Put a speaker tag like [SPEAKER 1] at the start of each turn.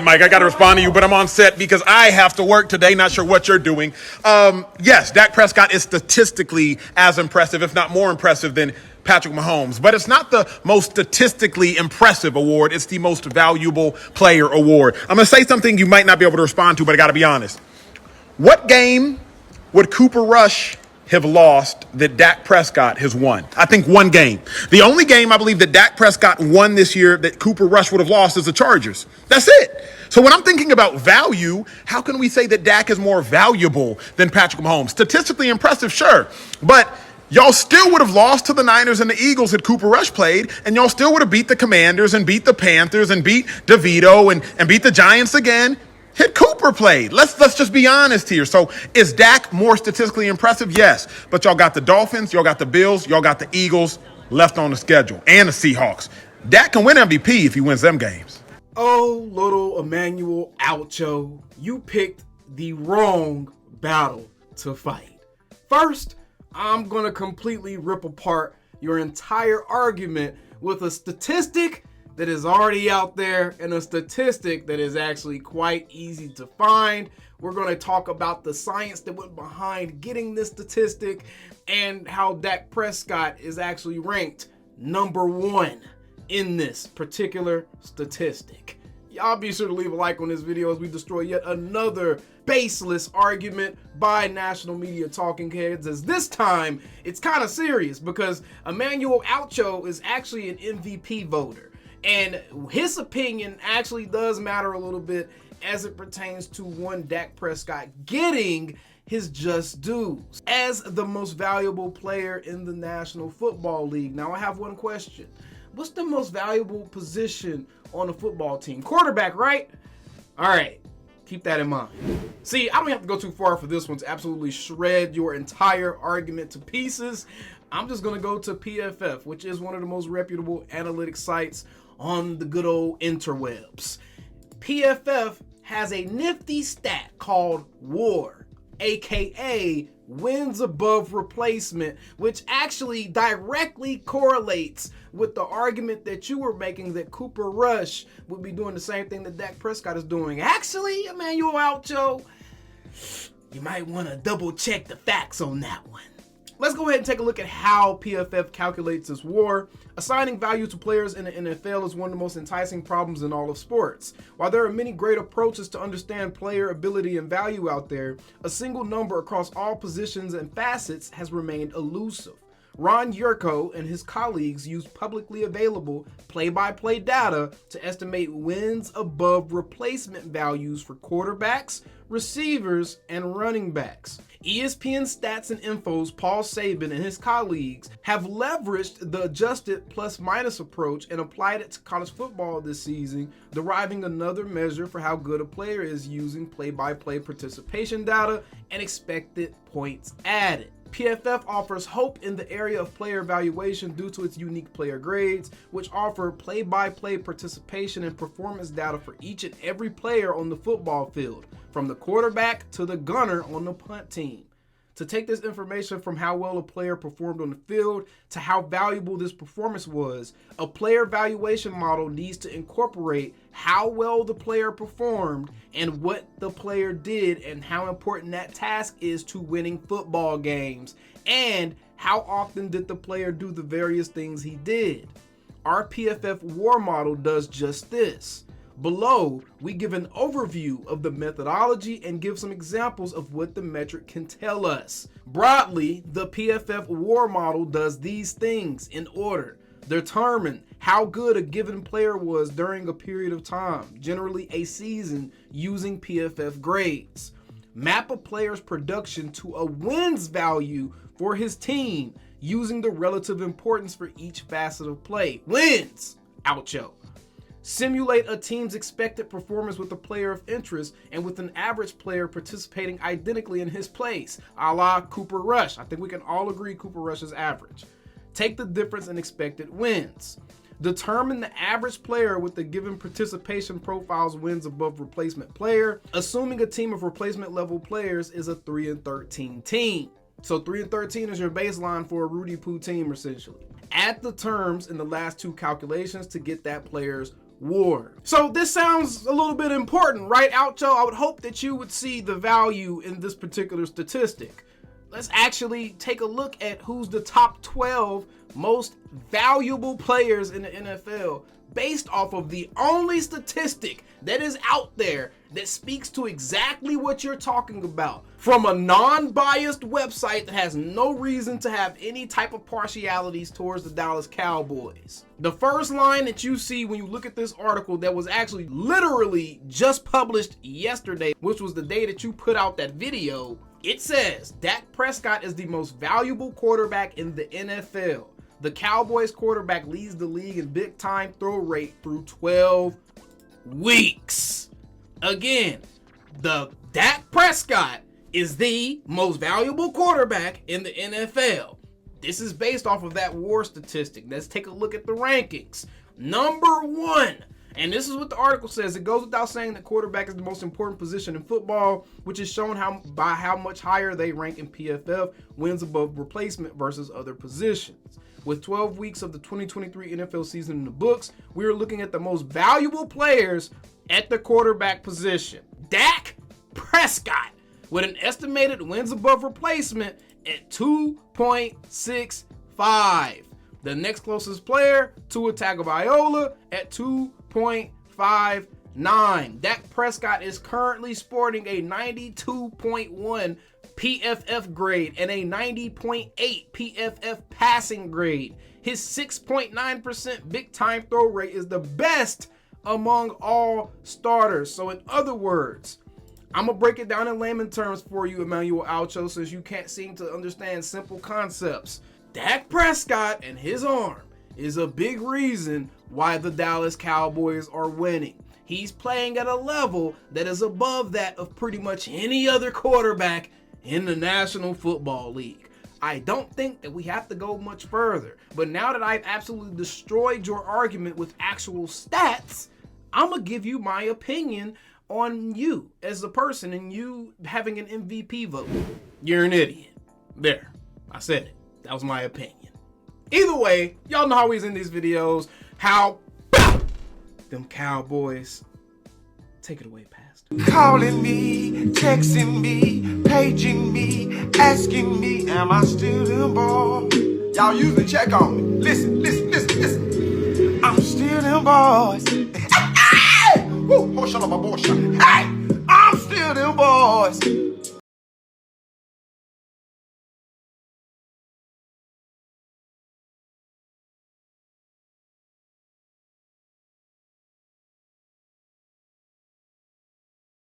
[SPEAKER 1] Mike, I got to respond to you, but I'm on set because I have to work today. Not sure what you're doing. Yes, Dak Prescott is statistically as impressive, if not more impressive than Patrick Mahomes. But it's not the most statistically impressive award. It's the most valuable player award. I'm going to say something you might not be able to respond to, but I got to be honest. What game would Cooper Rush have lost that Dak Prescott has won? I think one game. The only game I believe that Dak Prescott won this year that Cooper Rush would have lost is the Chargers. That's it. So when I'm thinking about value, how can we say that Dak is more valuable than Patrick Mahomes? Statistically impressive, sure. But y'all still would have lost to the Niners and the Eagles had Cooper Rush played, and y'all still would have beat the Commanders and beat the Panthers and beat DeVito and beat the Giants again. Hit Cooper played. Let's just be honest here. So is Dak more statistically impressive? Yes. But y'all got the Dolphins, y'all got the Bills, y'all got the Eagles left on the schedule, and the Seahawks. Dak can win MVP if he wins them games.
[SPEAKER 2] Oh, little Emmanuel Acho, you picked the wrong battle to fight. First, I'm going to completely rip apart your entire argument with a statistic that is already out there and a statistic that is actually quite easy to find. We're going to talk about the science that went behind getting this statistic and how Dak Prescott is actually ranked number one in this particular statistic. Y'all be sure to leave a like on this video as we destroy yet another baseless argument by national media talking heads, as this time it's kind of serious because Emmanuel Acho is actually an MVP voter. And his opinion actually does matter a little bit as it pertains to one Dak Prescott getting his just dues as the most valuable player in the National Football League. Now I have one question. What's the most valuable position on a football team? Quarterback, right? All right, keep that in mind. See, I don't have to go too far for this one to absolutely shred your entire argument to pieces. I'm just going to go to PFF, which is one of the most reputable analytics sites on the good old interwebs. PFF has a nifty stat called WAR, aka wins above replacement, which actually directly correlates with the argument that you were making that Cooper Rush would be doing the same thing that Dak Prescott is doing. Actually, Emmanuel Acho, you might want to double check the facts on that one. Let's go ahead and take a look at how PFF calculates this WAR. Assigning value to players in the NFL is one of the most enticing problems in all of sports. While there are many great approaches to understand player ability and value out there, a single number across all positions and facets has remained elusive. Ron Yurko and his colleagues use publicly available play-by-play data to estimate wins above replacement values for quarterbacks, receivers, and running backs. ESPN Stats and Info's Paul Sabin and his colleagues have leveraged the adjusted plus-minus approach and applied it to college football this season, deriving another measure for how good a player is using play-by-play participation data and expected points added. PFF offers hope in the area of player evaluation due to its unique player grades, which offer play-by-play participation and performance data for each and every player on the football field, from the quarterback to the gunner on the punt team. To take this information from how well a player performed on the field to how valuable this performance was, a player evaluation model needs to incorporate how well the player performed and what the player did and how important that task is to winning football games, and how often did the player do the various things he did. Our PFF WAR model does just this. Below, we give an overview of the methodology and give some examples of what the metric can tell us. Broadly, the PFF WAR model does these things in order. Determine how good a given player was during a period of time, generally a season, using PFF grades. Map a player's production to a wins value for his team using the relative importance for each facet of play. Wins! Oucho. Simulate a team's expected performance with a player of interest and with an average player participating identically in his place, a la Cooper Rush. I think we can all agree Cooper Rush is average. Take the difference in expected wins. Determine the average player with the given participation profile's wins above replacement player, assuming a team of replacement level players is a 3-13 team. So 3-13 is your baseline for a Rudy Poo team, essentially. Add the terms in the last two calculations to get that player's Ward. So this sounds a little bit important, right, Acho? I would hope that you would see the value in this particular statistic. Let's actually take a look at who's the top 12 most valuable players in the NFL based off of the only statistic that is out there that speaks to exactly what you're talking about from a non-biased website that has no reason to have any type of partialities towards the Dallas Cowboys. The first line that you see when you look at this article that was actually literally just published yesterday, which was the day that you put out that video, it says Dak Prescott is the most valuable quarterback in the NFL. The Cowboys quarterback leads the league in big time throw rate through 12 weeks. Again, the Dak Prescott is the most valuable quarterback in the NFL. This is based off of that WAR statistic. Let's take a look at the rankings. Number 1, and this is what the article says. It goes without saying that quarterback is the most important position in football, which is shown by how much higher they rank in PFF, wins above replacement versus other positions. With 12 weeks of the 2023 NFL season in the books, we are looking at the most valuable players at the quarterback position. Dak Prescott, with an estimated wins above replacement at 2.65. The next closest player, Tua Tagovailoa, at 2.59. Dak Prescott is currently sporting a 92.1 PFF grade and a 90.8 PFF passing grade. His 6.9% big time throw rate is the best among all starters. So in other words, I'm going to break it down in layman terms for you, Emmanuel Acho, since you can't seem to understand simple concepts. Dak Prescott and his arm is a big reason why the Dallas Cowboys are winning. He's playing at a level that is above that of pretty much any other quarterback in the National Football League. I don't think that we have to go much further, but now that I've absolutely destroyed your argument with actual stats, I'm gonna give you my opinion on you as a person and you having an MVP vote. You're an idiot. There, I said it. That was my opinion. Either way, y'all know how he's in these videos, how them Cowboys. Take it away, Pastor.
[SPEAKER 3] Calling me, texting me, paging me, asking me, am I still them boys? Y'all usually check on me. Listen. I'm still them boys. Hey! Woo! Oh, shut up, my boy. Hey! I'm still them boys.